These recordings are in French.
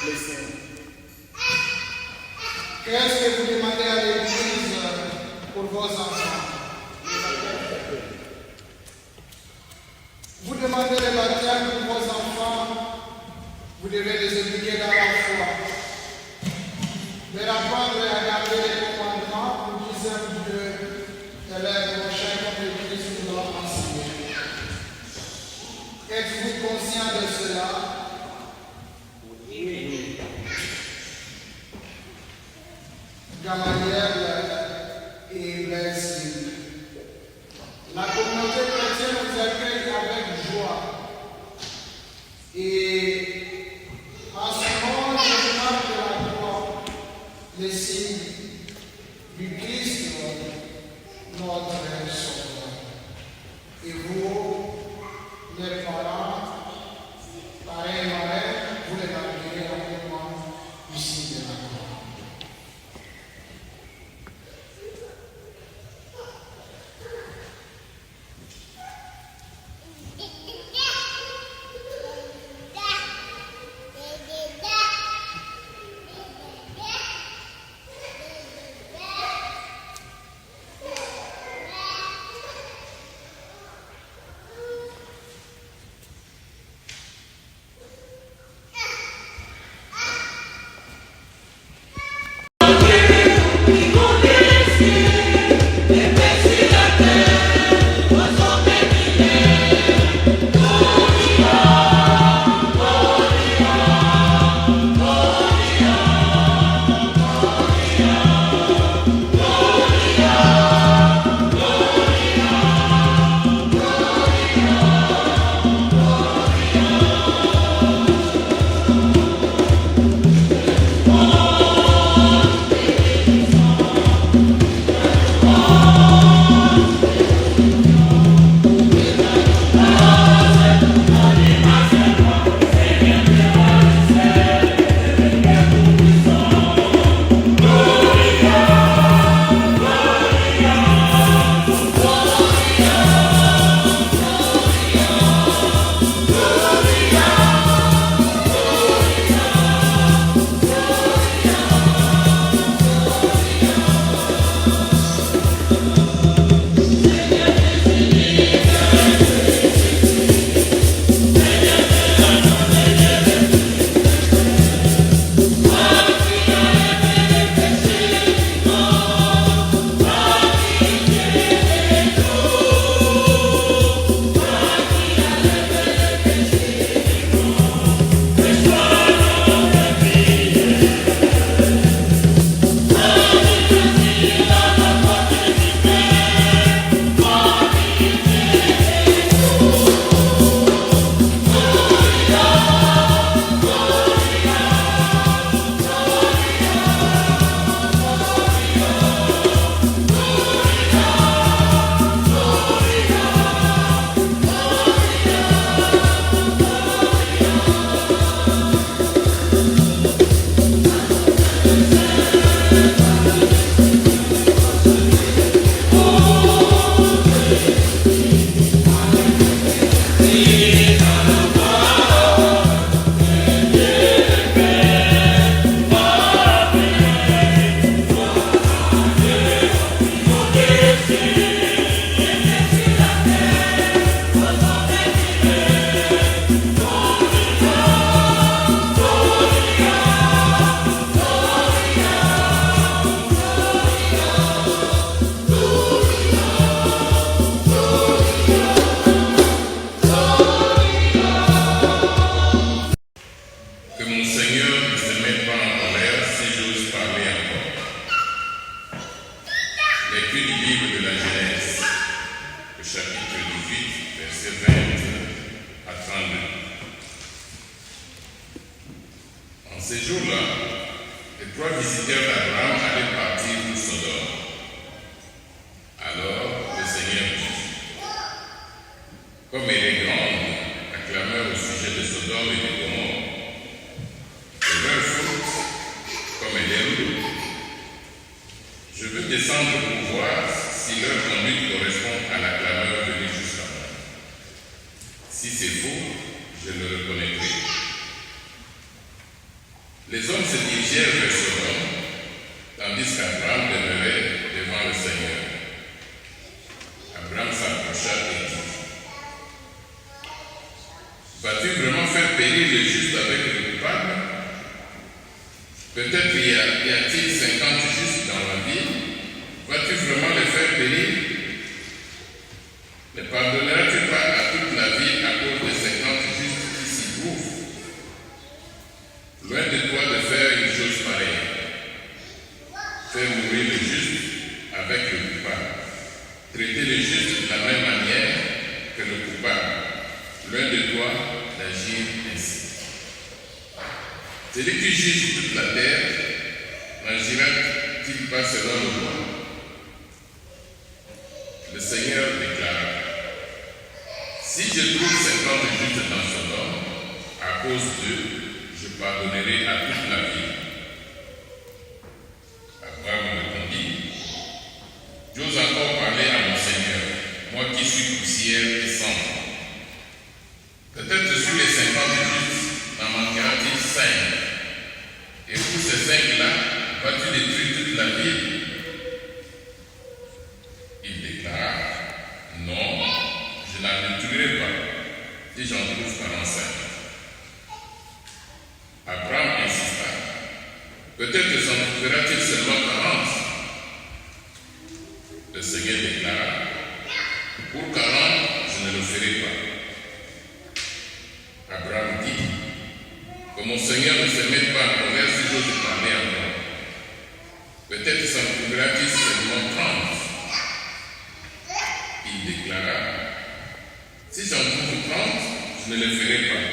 blessing. Qu'est-ce que vous demandez à l'église pour vos enfants? Vous demandez le baptême pour vos enfants, vous devez les éduquer dans la foi, leur apprendre à garder les commandements pour qu'ils aiment Dieu et leur prochain comme le Christ nous l'a enseigné. Êtes-vous conscient de cela? Oui. Gamaliel et Blaise. La communauté chrétienne nous accueille avec joie. Et en ce moment, je remarque de la croix, les signes du Christ, notre Sauveur. Et vous, les parents, pareil, vous les marquerez avec moi du signe de la croix. Ces jours-là, les trois visiteurs d'Abraham allaient partir pour Sodome. Alors le Seigneur dit, comme elle est grande, la clameur au sujet de Sodome et de Gomorrhe, et leur faute, comme elle est lourde, je veux descendre pour voir si leur conduite correspond à la clameur venue jusqu'à moi. Si c'est faux, je le reconnaîtrai. Les hommes se dirigèrent vers Sodome, tandis qu'Abraham demeurait devant le Seigneur. Abraham s'approcha et dit: vas-tu vraiment faire périr le juste avec le coupable? Peut-être y a-t-il 50 justes dans la ville. Vas-tu vraiment les faire périr? Ne pardonneras-tu pas à toute la ville à cause des 50 justes qui s'y trouvent? Loin de toi de faire une chose pareille. Faire mourir le juste avec le coupable. Traiter le juste de la même manière que le coupable. Loin de toi d'agir ainsi. Celui qui juge toute la terre n'agira-t-il pas selon le loi? Le Seigneur déclara: si je trouve 50 justes dans Sodome, à cause d'eux, je pardonnerai à toute la ville. Abraham répondit: j'ose encore parler à mon Seigneur, moi qui suis poussière et cendre. Peut-être sur les 50 justes, n'en manquera-t-il 5. Et pour ces 5-là, vas-tu détruire toute la ville? Il déclara: non, je n'en détruirai pas, si j'en trouve 45. Abraham insista: peut-être s'en trouvera-t-il seulement 40. Le Seigneur déclara: pour 40, je ne le ferai pas. Abraham dit: que mon Seigneur ne se mette pas en colère si j'ose parler encore. Peut-être s'en trouvera-t-il seulement 30. Il déclara: si j'en trouve 30, je ne le ferai pas.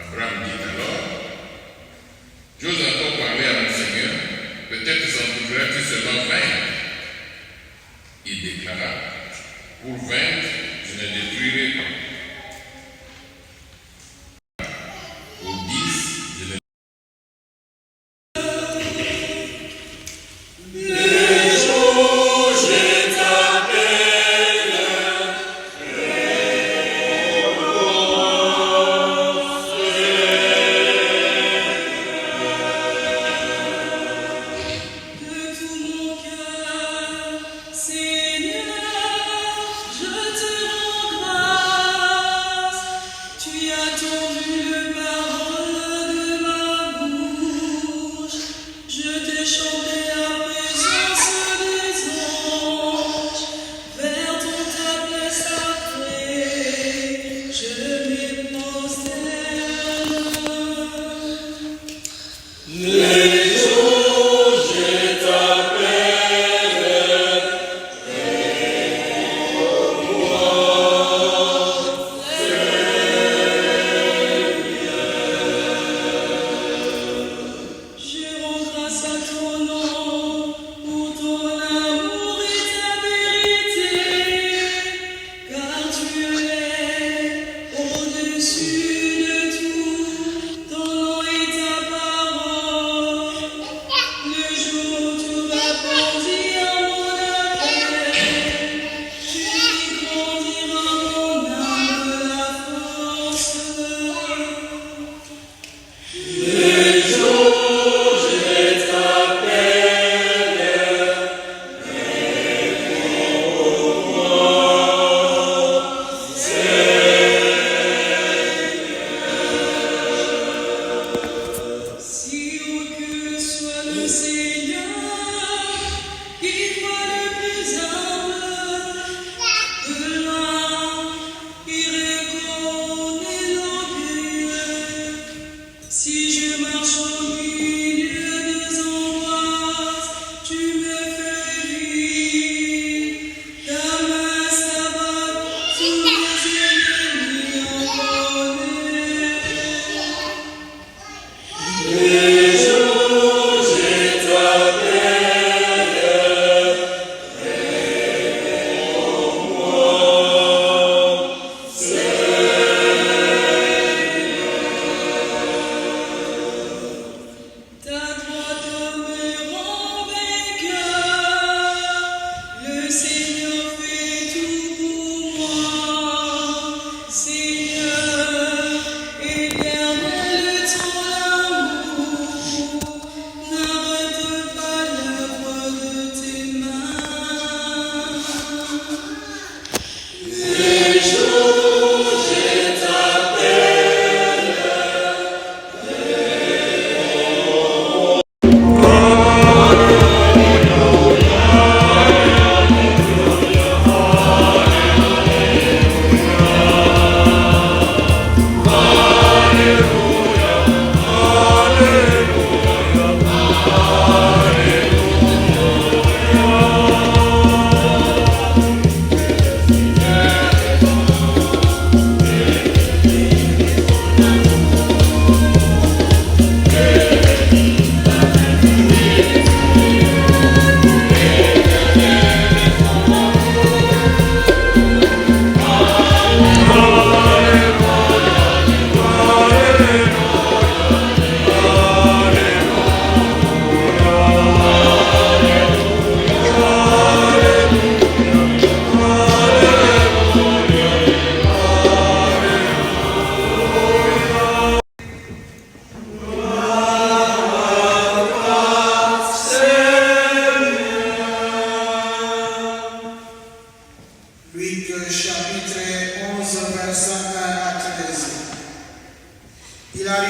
Abraham dit alors: j'ose encore parler à mon Seigneur, peut-être s'en trouvera-t-il seulement 20. Il déclara: pour 20, je ne détruirai pas. Pour 10, je ne Au-dessus de tout, ton nom et ta parole.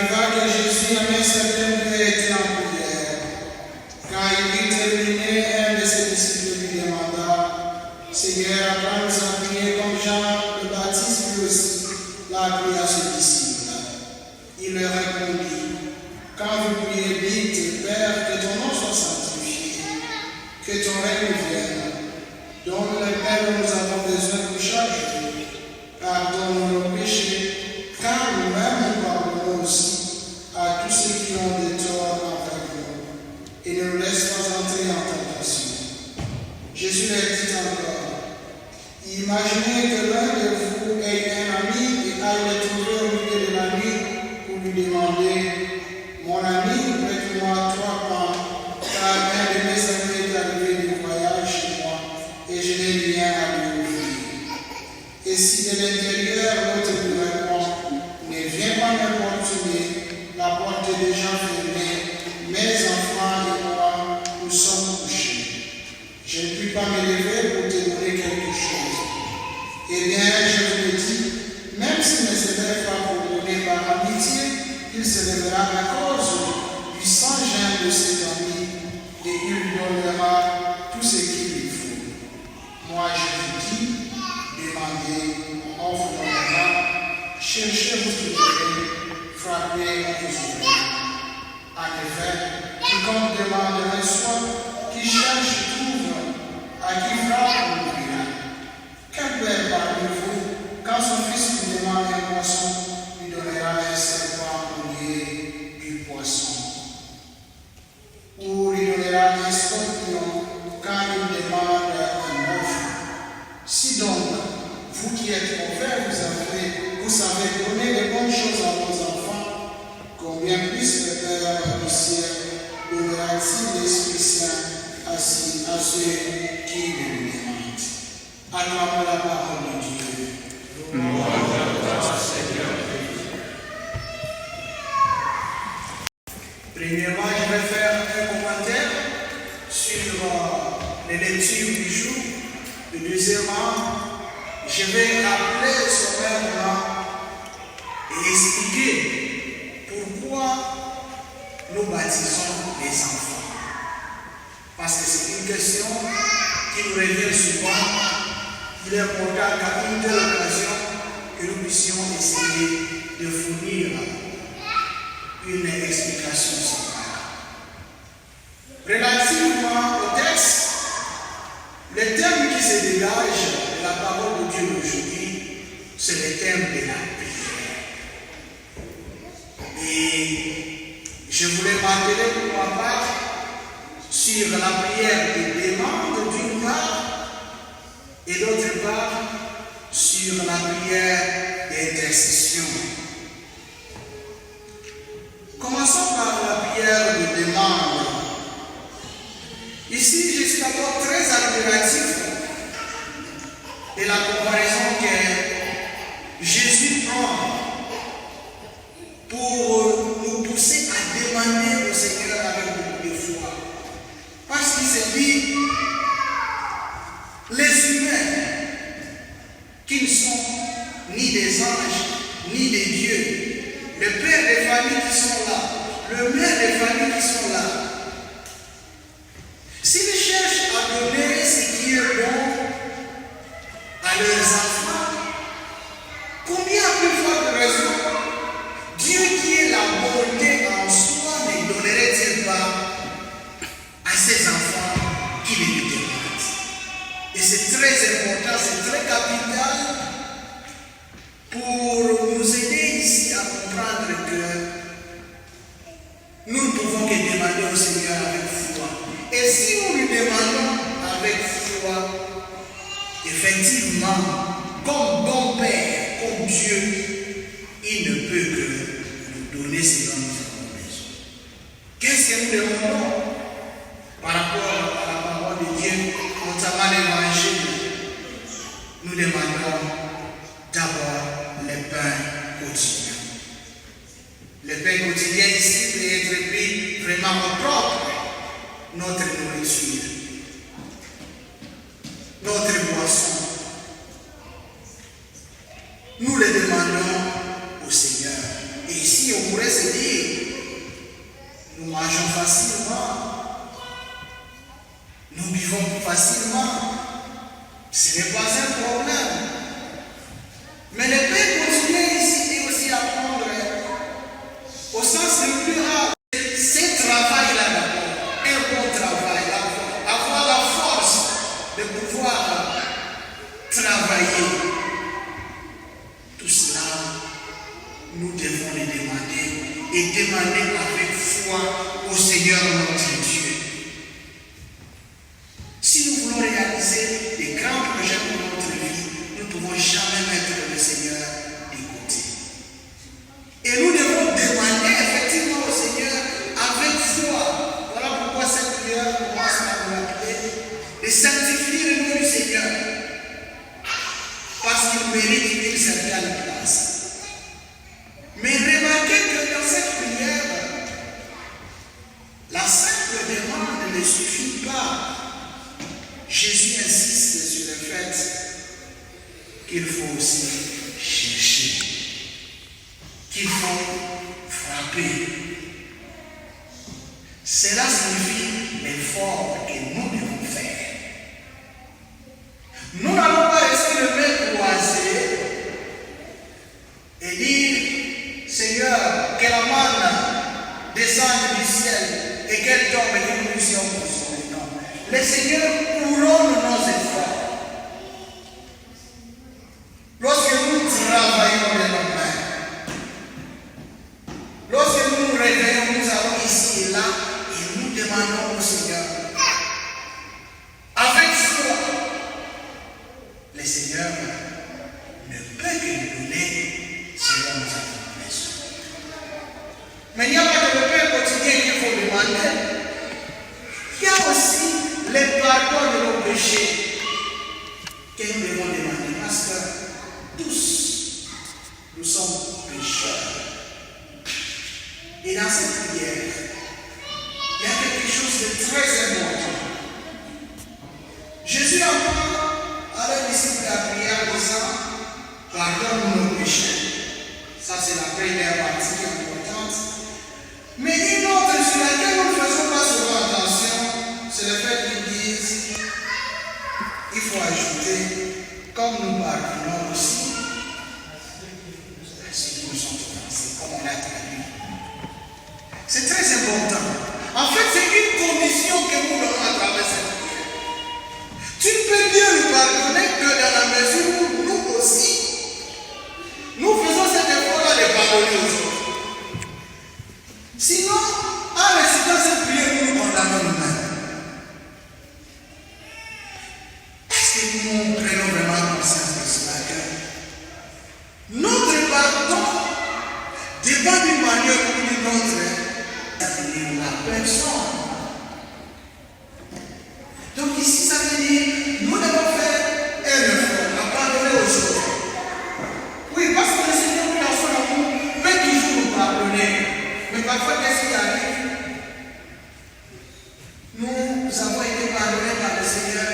arriva que Jésus un certain peu était en prière. Quand il eut terminé, un de ses disciples lui demanda, Seigneur, apprends-nous à prier comme Jean le Baptiste lui aussi l'a appris à ses disciples. Il leur répondit, quand vous priez, dites, Père, que ton nom soit sanctifié, que ton règne vienne, donne le pain dont nous avons besoin pour chaque jour, pardonne nos péchés, car nous-mêmes nous pardonnons aussi à tous ceux qui ont des torts envers nous, et ne nous laisse pas entrer en tentation. Jésus leur dit encore, imaginez que l'un de vous ait un ami et aille le trouver au milieu de la nuit pour lui demander, mon ami, prête-moi 3 pains, car un de mes amis est arrivé du voyage chez moi et je n'ai rien à lui offrir. Et si de l'intérieur l'autre lui répond, ne viens pas m'importuner, la porte est déjà fermée, mes enfants et moi, nous sommes couchés. Je ne puis pas me lever pour te donner quelque chose. Eh bien, je vous le dis, même s'il ne se lève pas pour donner par amitié, il se lèvera à cause du sang-gêne de ses amis et il lui donnera tout ce qu'il lui faut. Moi, je vous dis, demandez, on vous donnera, cherchez, vous trouverez, frappez, on vous ouvrira. En effet, quiconque demande reçoit, qui cherche trouve, à qui frappe on ouvrira. Quel père parmi vous, quand son fils lui demande un poisson, lui donnera un serpent au lieu du poisson? Ou lui donnera un scorpion quand il demande un œuf? Si donc, vous qui êtes mauvais, vous savez donner de bonnes choses à vos enfants, combien plus le Père du ciel donnera-t-il l'Esprit Saint à ceux qui le demandent? Acclamons la parole de Dieu. Gloire à toi, Seigneur. Premièrement, je vais faire un commentaire sur les lectures du jour. Et deuxièmement, je vais rappeler sommairement et expliquer pourquoi nous baptisons les enfants. Parce que c'est une question qui nous revient souvent. Il est important qu'à une telle occasion, que nous puissions essayer de fournir une explication sommaire. Relativement au texte, le thème qui se dégage de la parole de Dieu aujourd'hui, c'est le thème de la prière. Et je voulais m'atteler pour ma part sur la prière de demande d'une part, et d'autre part sur la prière d'intercession. Commençons par la prière de demande. Ici, je suis d'abord très admiratif de la comparaison que Jésus prend pour nous pousser à demander au Seigneur avec beaucoup de foi. Parce qu'il se dit, les humains qui ne sont ni des anges, ni des dieux, le père des familles qui sont là, le mère des familles qui sont là, s'ils cherchent à donner ce qui est bon à leurs enfants, combien plus forte raison Dieu qui est la bonté en soi ne donnerait-il pas à ses enfants qui les demandent? Et c'est très important, c'est très capital pour nous aider ici à comprendre que nous ne pouvons que demander au Seigneur avec foi. Et si nous lui demandons avec foi, effectivement, comme bon Père, comme Dieu, il ne peut que nous donner ce dont nous avons besoin. Qu'est-ce que nous demandons par rapport à la parole de Dieu, notamment l'évangile? Nous demandons d'abord le pain quotidien. Le pain quotidien ici peut être pris vraiment au propre, notre nourriture, notre boisson. Nous le demandons au Seigneur. Et ici, on pourrait se dire Nous mangeons facilement. Nous vivons facilement. Ce n'est pas un problème. Mais le Père continue ici et aussi à prendre au sens le plus rare. C'est travail-là d'abord. Un bon travail. Avoir la force de pouvoir travailler. Tout cela, nous devons le demander et demander avec foi au Seigneur notre Dieu. Si nous voulons réaliser les grands projets de notre vie, nous ne pouvons jamais mettre le Seigneur de côté. Et nous devons demander effectivement au Seigneur avec foi. Voilà pourquoi cette prière commence par nous appeler de sanctifier le nom du Seigneur. Parce qu'il mérite une certaine place. Mais remarquez que dans cette prière, la simple demande ne suffit pas. Jésus insiste sur le fait qu'il faut aussi chercher, qu'il faut frapper. Cela signifie l'effort que nous devons faire. Nous n'allons pas rester le main croisé et dire, Seigneur, que la manne descende du ciel et qu'elle tombe et que nous puissions consommer. Non. Le Seigneur couronne nos efforts. Lorsque nous travaillons de nos mains, lorsque nous nous réveillons, nous allons ici et là et nous demandons au Seigneur, avec foi, le Seigneur ne peut que nous donner selon nous avons besoin. Mais il n'y a pas que le Père quotidien qu'il faut demander. Il y a aussi le pardon de nos péchés que nous devons demander. Parce que tous, nous sommes pécheurs. Et dans cette prière, il y a quelque chose de très important. Jésus apprend à la disciple de la prière en disant, pardonne nos péchés. Ça, c'est la première partie importante. Mais une autre sur laquelle nous ne faisons pas souvent attention, c'est le fait qu'ils disent, il faut ajouter, comme nous pardonnons aussi, si nous sommes offensés, comme on l'a traduit. C'est très important. En fait, c'est une condition que nous donnons à travers cette prière. Tu ne peux bien nous pardonner que dans la mesure où nous aussi, nous faisons cet effort-là de pardonner aux autres. Sinon, en récitant cette prière, nous nous condamnons nous-mêmes. Est-ce que nous prenons vraiment conscience de cela? Notre pardon dépend d'une manière ou d'une autre de la personne. Donc ici, ça veut dire, nous devons faire un effort à pardonner aux autres. Oui, parce que le Seigneur, dans son amour, peut toujours nous pardonner. Mais parfois, qu'est-ce qui arrive? Nous avons été pardonnés par le Seigneur,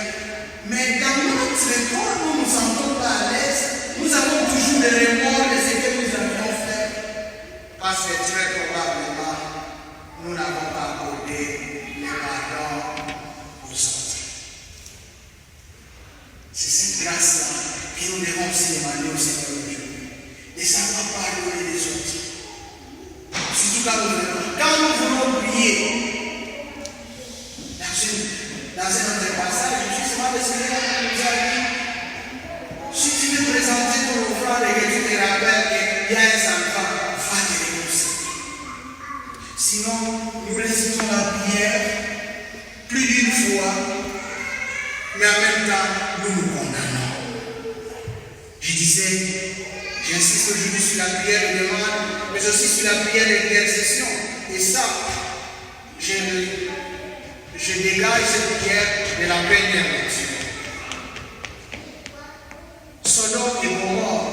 mais dans notre corps, nous ne nous sentons pas à l'aise. Nous avons toujours des remords de ce que nous avions fait, parce que très probablement, nous n'avons pas accordé le pardon aux autres. C'est cette grâce-là que nous devons aussi demander au Seigneur aujourd'hui, de savoir pardonner les autres. Surtout quand nous voulons prier, dans un autre passage, justement, le Seigneur nous a dit, si tu veux présenter ton offrande et que tu te rappelles qu'il y a un enfant, va te réconcilier. Sinon, nous récitons la prière plus d'une fois, mais en même temps, nous nous condamnons. Je disais, j'insiste aujourd'hui sur la prière de demande, mais aussi sur la prière d'intercession. Et ça, je dégage cette prière de la première lecture. Sodome et Gomorrhe,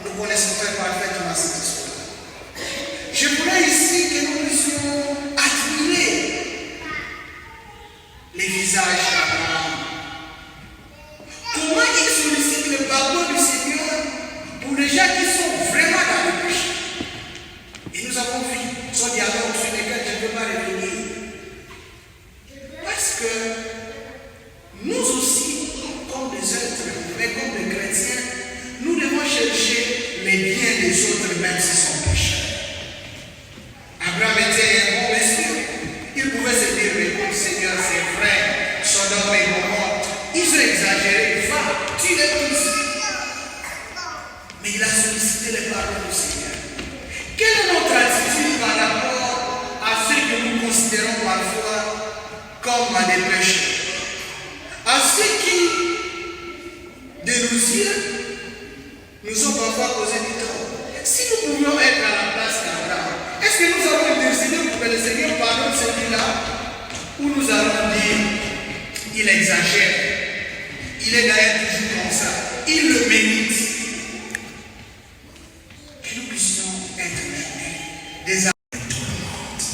nous connaissons très parfaitement cette histoire. Je voulais ici que nous puissions admirer les visages d'Abraham. Comment il sollicite le pardon du Seigneur pour les gens qui sont vraiment dans le péché. Et nous avons vu son dialogue sur lequel je ne peux pas revenir. Sodome et Gomorrhe, ils ont exagéré. Va, tu les tous. Mais il a sollicité les pardons du Seigneur. Quelle est notre attitude par rapport à ceux que nous considérons parfois comme des pécheurs? À ceux qui, de nos yeux, nous ont parfois causé du tort. Si nous pouvions être à la place d'Abraham, est-ce que nous allons intercéder pour que le Seigneur pardonne celui-là? Ou nous allons dire, il exagère, il est d'ailleurs toujours comme ça, il le mérite? Que nous puissions être aujourd'hui des âmes tournantes,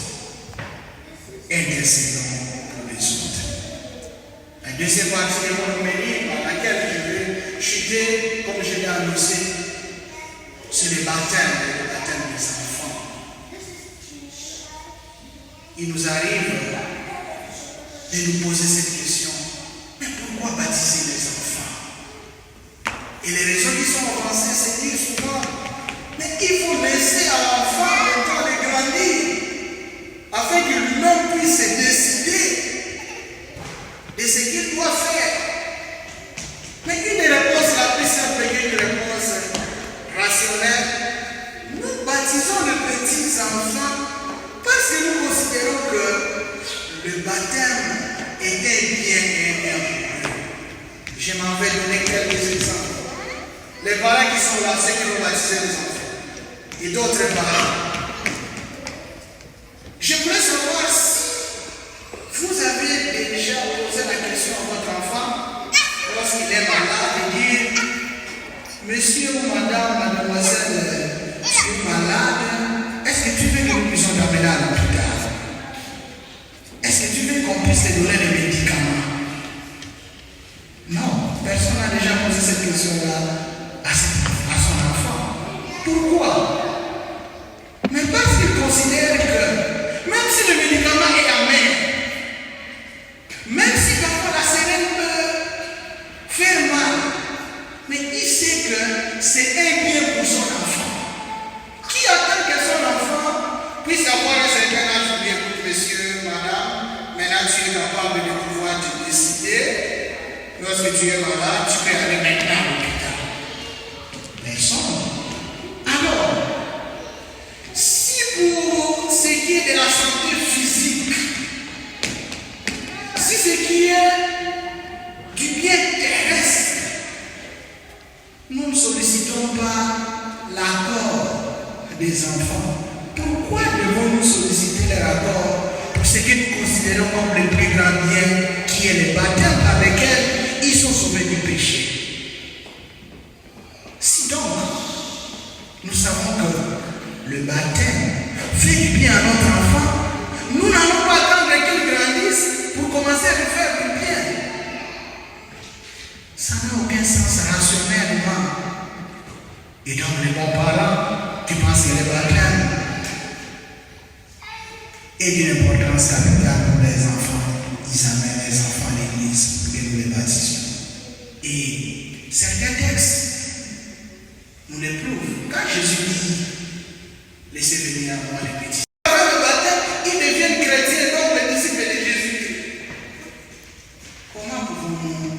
intercédant pour les autres. La deuxième partie de mon homélie, par laquelle je vais chuter, comme je l'ai annoncé, c'est le baptême des enfants. Il nous arrive de nous poser cette question: mais pourquoi baptiser les enfants? Et les raisons qui sont avancées, c'est dire souvent, mais il faut laisser à l'enfant le temps de grandir, afin qu'il lui-même puisse se décider de ce qu'il doit faire. Mais une des réponses la plus simple qu'une réponse rationnelle, nous baptisons les petits enfants parce que nous considérons que le baptême était bien pour eux. Je m'en vais donner quelques exemples. Les parents qui sont là, ceux qui vont baptiser les enfants, et d'autres parents. Je voulais savoir si vous avez déjà posé la question à votre enfant lorsqu'il est malade et dire: monsieur ou madame, mademoiselle, je suis malade, est-ce que tu veux que nous puissions t'amener à l'hôpital? Est-ce que tu veux qu'on puisse te donner des médicaments? Non, personne n'a déjà posé cette question-là à son enfant. Pourquoi? Mais parce qu'il considère que même si le médicament est amer, même si parfois la seringue peut faire mal, mais il sait que c'est un bien pour son enfant. Qui attend que son enfant puisse avoir un certain âge pour dire: écoute, monsieur, madame, maintenant tu es capable de pouvoir te décider. Lorsque tu es malade, tu peux aller maintenant à l'hôpital. Personne. Alors, si pour ce qui est de la santé physique, si ce qui est du bien terrestre, nous ne sollicitons pas l'accord des enfants, pourquoi devons-nous solliciter leur accord pour ce que nous considérons comme le plus grand bien, qui est le baptême par lequel ils sont sauvés du péché? Si donc, nous savons que le baptême fait du bien à notre enfant, nous n'allons pas attendre qu'il grandisse pour commencer à lui faire du bien. Ça n'a aucun sens rationnellement. Et donc les bons parents qui pensent que le baptême est d'une importance capitale pour les enfants, ils amènent les enfants à l'église pour que nous les baptisions. Et certains textes nous les prouvent. Quand Jésus dit: laissez venir à moi les petits, avec le baptême, ils deviennent chrétiens, donc les disciples de Jésus. Comment pouvons-nous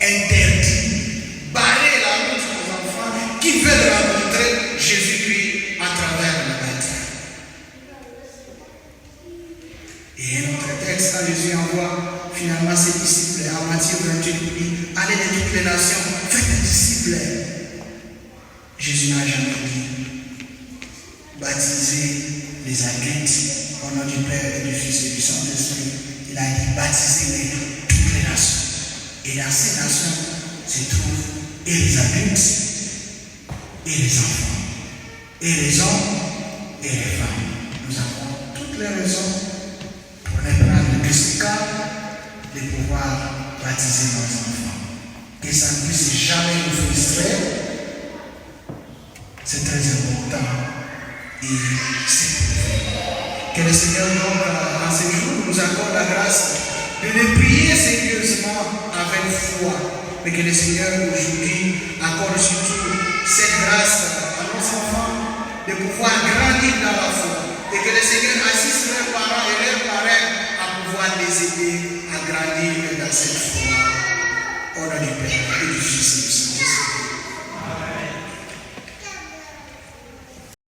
interdire, barrer la route aux enfants qui veulent rencontrer Jésus-Christ à travers le baptême? Et un autre texte, quand Jésus envoie finalement ses disciples en Matthieu 28, il dit: allez de toutes les nations, faites des disciples. Jésus n'a jamais dit: baptisez les adultes au nom du Père et du Fils et du Saint-Esprit. Il a dit: baptisez toutes les nations. Et dans ces nations se trouvent et les adultes, et les enfants, et les hommes, et les femmes. Nous avons toutes les raisons pour les prendre de ce cas de pouvoir baptiser nos enfants. Que ça ne puisse jamais nous frustrer. C'est très important. Et c'est que le Seigneur donc en ce jour nous accorde la grâce de les prier sérieusement avec foi, mais que le Seigneur aujourd'hui accorde surtout cette grâce à nos enfants de pouvoir grandir dans la foi, et que le Seigneur assiste leurs parents et leurs parents à pouvoir les aider à grandir dans à cette foi. Au nom du Père et du Fils et du Saint-Esprit.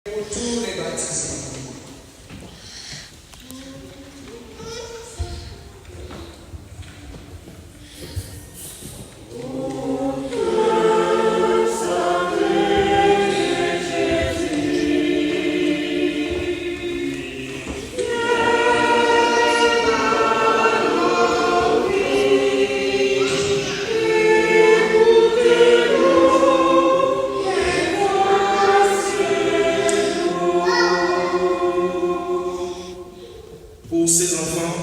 Pour tous les baptisés. Pour ces enfants,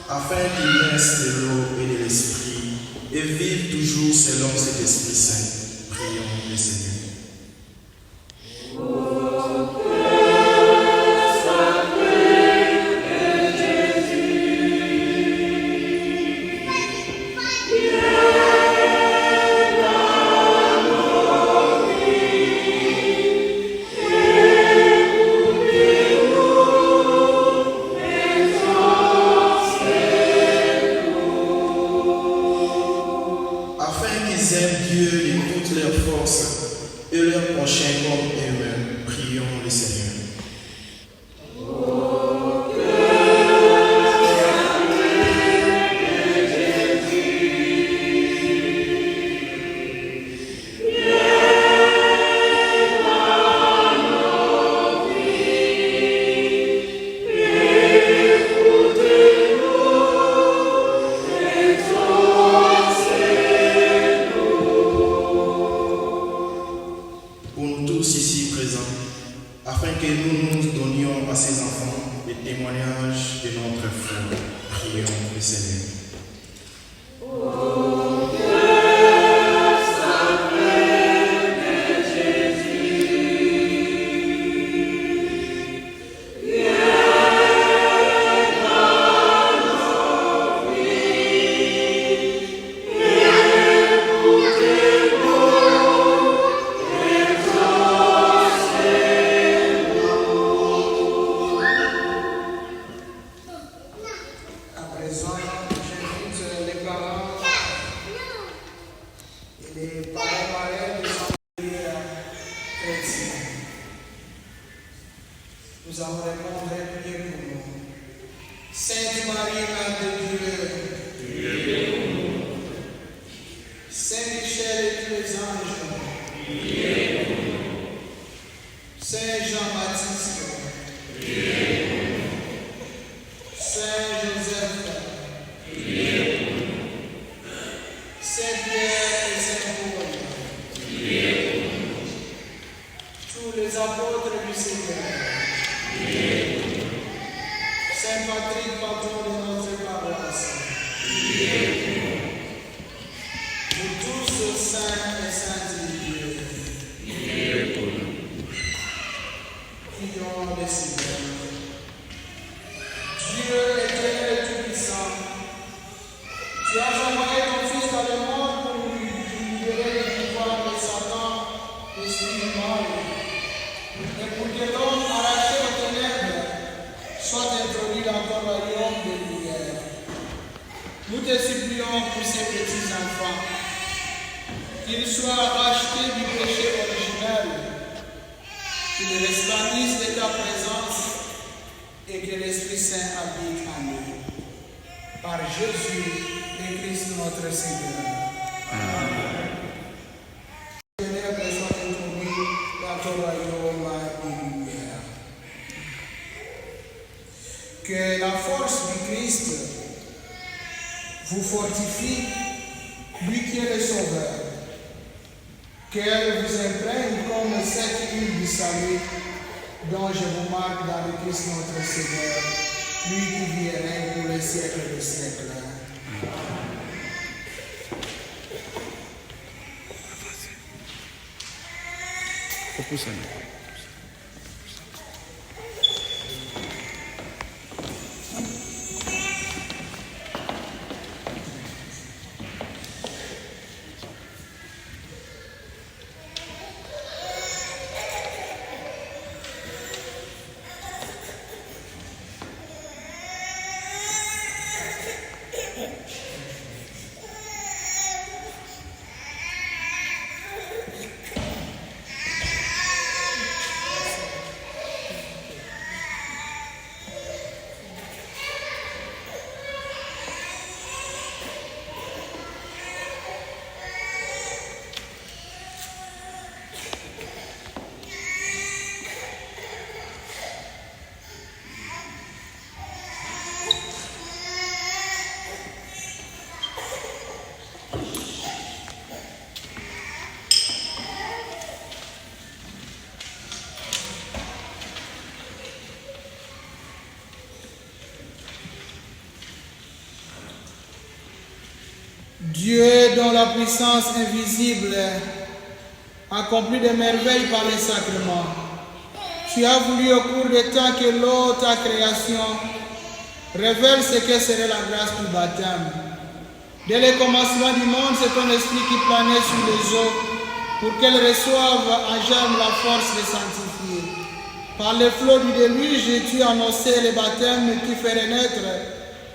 afin qu'ils naissent de l'eau et de l'esprit et vivent toujours selon cet Esprit Saint. Prions le Seigneur. Afin qu'ils aiment Dieu de toutes leurs forces et leur prochain comme eux-mêmes, prions le Seigneur. Pour nous tous ici présents, afin que nous nous donnions à ces enfants des témoignages de notre foi, prions le Seigneur. À présent, j'invite les parents et les parents des enfants chrétiens. Nous allons répondre et prier pour nous. Sainte Marie, Mère de Dieu, Saint Michel et tous les anges, Saint Jean-Baptiste, Saint Joseph, Saint Pierre et Saint Paul, tous les apôtres du Seigneur, Saint Patrick, patron de notre paroisse, pour tous saints et saintes de Dieu, prions le Seigneur. Dieu éternel et tout-puissant, tu as envoyé ton Fils dans le monde pour nous libérer du pouvoir de Satan, l'esprit du mal, et pour que l'homme arraché aux ténèbres soit introduit dans ton royaume de lumière. Nous te supplions pour ces petits enfants, qu'ils soient rachetés du péché originel, qu'ils resplendissent de ta présence et que l'Esprit Saint habite en eux. Par Jésus, le Christ notre Seigneur. Amen. Seigneur, sois introduit dans ton royaume de lumière. Que la force du Christ vous fortifie, lui qui est le Sauveur. Qu'elle vous imprègne comme cette huile du salut dont je vous marque dans le Christ notre Seigneur, lui qui vit et règne pour les siècles des siècles. Amen. Dieu, dont la puissance invisible accomplit des merveilles par les sacrements, tu as voulu au cours des temps que l'eau, ta création, révèle ce que serait la grâce du baptême. Dès le commencement du monde, c'est ton esprit qui planait sur les eaux pour qu'elles reçoivent en germe la force de sanctifier. Par le flot du déluge, tu annonçais le baptême qui ferait naître,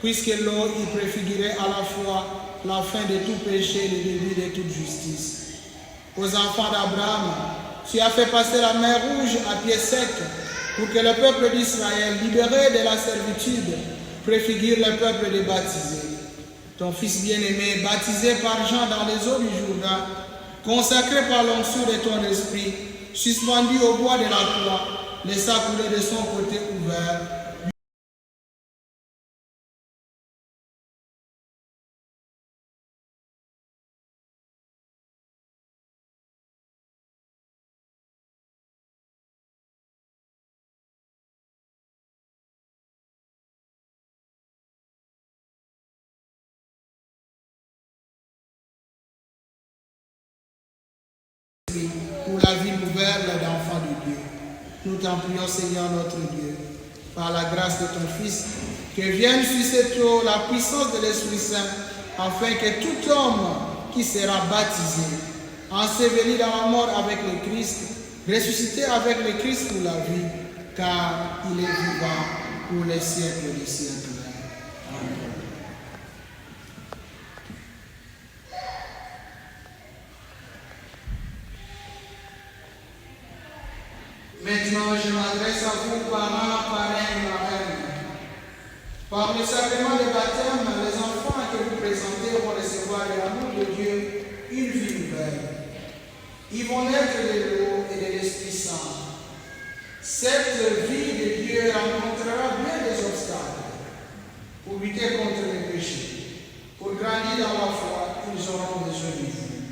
puisque l'eau y préfigurait à la fois la fin de tout péché et le début de toute justice. Aux enfants d'Abraham, tu as fait passer la mer Rouge à pied sec pour que le peuple d'Israël, libéré de la servitude, préfigure le peuple des baptisés. Ton fils bien-aimé, baptisé par Jean dans les eaux du Jourdain, consacré par l'onction de ton esprit, suspendu au bois de la croix, laissa couler de son côté ouvert pour la vie nouvelle d'enfants de Dieu. Nous t'en prions, Seigneur notre Dieu, par la grâce de ton Fils, que vienne sur cette eau la puissance de l'Esprit Saint, afin que tout homme qui sera baptisé, enseveli dans la mort avec le Christ, ressuscité avec le Christ pour la vie, car il est vivant pour les siècles des siècles. Amen. Maintenant, je m'adresse à vous, parents, parrains et marraines. Par le sacrement de baptême, les enfants que vous présentez vont recevoir de l'amour de Dieu une vie nouvelle. Ils vont naître de l'eau et de l'Esprit Saint. Cette vie de Dieu rencontrera bien des obstacles pour lutter contre les péchés. Pour grandir dans la foi, ils auront besoin de vous.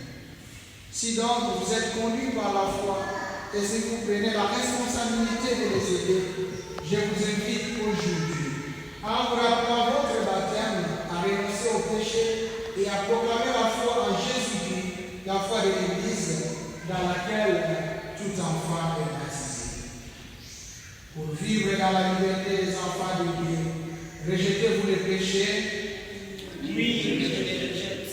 Si donc vous êtes conduits par la foi, et si vous prenez la responsabilité de les aider, je vous invite aujourd'hui à vous rappeler votre baptême, à renoncer au péché et à proclamer la foi en Jésus-Christ, la foi de l'Église dans laquelle tout enfant est baptisé. Pour vivre dans la liberté des enfants de Dieu, rejetez-vous les péchés? Oui, je les rejette.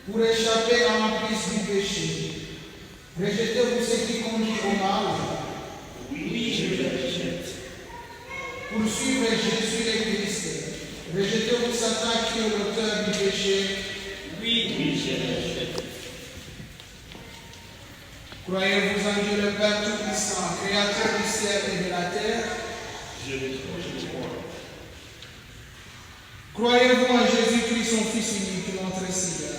Pour échapper à l'emprise du péché, rejetez-vous ce qui conduit au mal? Oui, je les rejette. Pour suivre Jésus le Christ, rejetez-vous Satan qui est l'auteur du péché? Oui, je les rejette. Croyez-vous en Dieu le Père Tout-Puissant, Créateur du ciel et de la terre? Je le crois. Croyez-vous en Jésus-Christ, son Fils unique, notre Seigneur,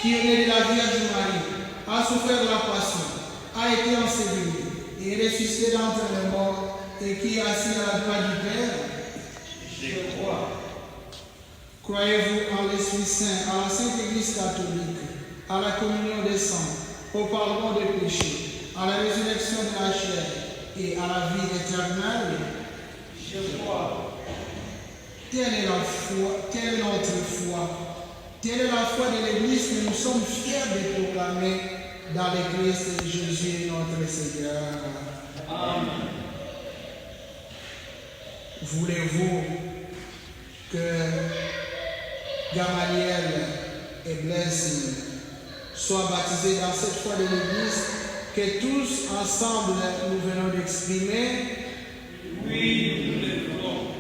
qui est né de la Vierge Marie, a souffert de la passion, a été enseveli et est ressuscité d'entre les morts et qui est assis à la droite du Père? Je crois. Croyez-vous en l'Esprit Saint, à la Sainte Église catholique, à la communion des saints, au pardon des péchés, à la résurrection de la chair et à la vie éternelle? Je crois. Telle est la foi, telle est notre foi, telle est la foi de l'Église que nous sommes fiers de proclamer dans le Christ Jésus notre Seigneur. Amen. Voulez-vous que Gamaliel et Blaise soient baptisés dans cette foi de l'Église que tous ensemble nous venons d'exprimer? Oui, nous le voulons.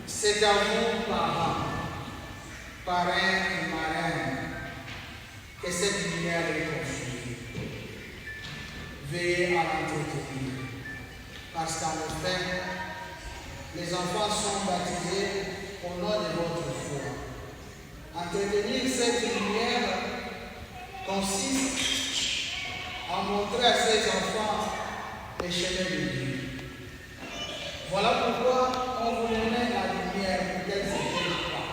C'est à vous, parents, parrains et marraines, que cette lumière est confiée. Veillez à l'entretenir, parce qu'en effet, les enfants sont baptisés au nom de votre foi. Entretenir cette lumière consiste à montrer à ces enfants les chemins de Dieu. Voilà pourquoi on vous met la lumière pour qu'elle ne s'éteigne pas.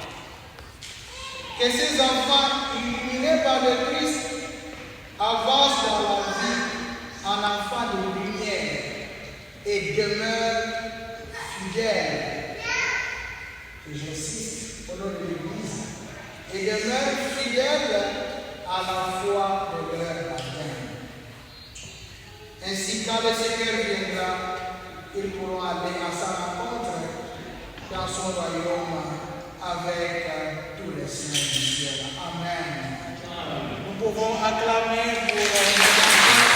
Que ces enfants, illuminés par le Christ, avancent dans la vie en enfants de lumière et demeurent fidèles. Et j'insiste au nom de l'Église, et demeurent fidèles à la foi de leur baptême. Ainsi, quand le Seigneur viendra, ils pourront aller à sa rencontre dans son royaume avec tous les saints du ciel. Amen. Nous pouvons acclamer pour Amen.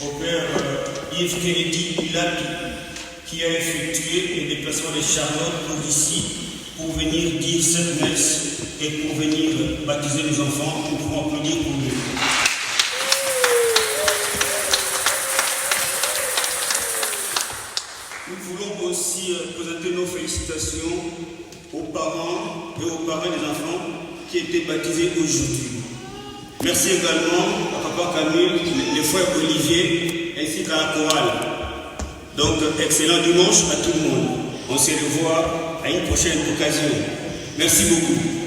au père Yves Kennedy Pilato, qui a effectué le déplacement de Charlotte pour ici, pour venir dire cette messe et pour venir baptiser les enfants. Nous pouvons applaudir pour lui. Nous voulons aussi présenter nos félicitations aux parents et aux parents des enfants qui étaient baptisés aujourd'hui. Merci également à Papa Camille, les frères Olivier ainsi qu'à la chorale. Donc, excellent dimanche à tout le monde. On se revoit à une prochaine occasion. Merci beaucoup.